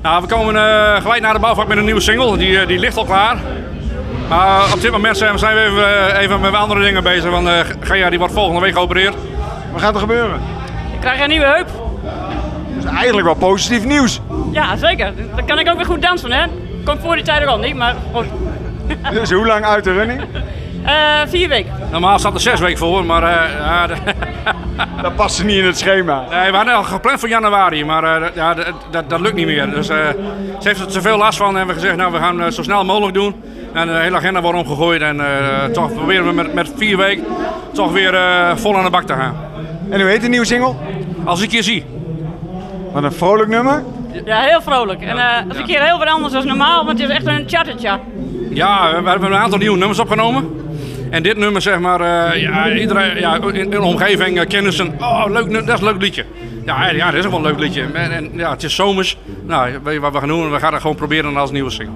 Nou, we komen gelijk naar de bouwvak met een nieuwe single. Die ligt al klaar. Maar op dit moment zijn we even met andere dingen bezig. Want Gea die wordt volgende week geopereerd. Wat gaat er gebeuren? Ik krijg een nieuwe heup. Dat is eigenlijk wel positief nieuws. Ja, zeker. Dan kan ik ook weer goed dansen, hè? Komt voor die tijd ook al niet, maar goed. Dus hoe lang uit de running? 4 weken. Normaal staat er 6 weken voor, maar Dat past er niet in het schema. nee, we hadden al gepland voor januari, maar dat lukt niet meer. Dus ze heeft er te veel last van en we hebben gezegd, nou, we gaan het zo snel mogelijk doen. En de hele agenda wordt omgegooid en toch proberen we met 4 weken toch weer vol aan de bak te gaan. En hoe heet de nieuwe single? Als ik je zie. Wat een vrolijk nummer. Ja, heel vrolijk. En dat is een keer heel wat anders dan normaal, want het is echt een chattertje. Ja, we hebben een aantal nieuwe nummers opgenomen. En dit nummer, zeg maar, iedereen in de omgeving kennen ze. Oh, leuk, dat is een leuk liedje. Ja, dat is ook wel een leuk liedje. En ja, het is zomers. Nou, weet je wat we gaan doen? We gaan het gewoon proberen als nieuwe single.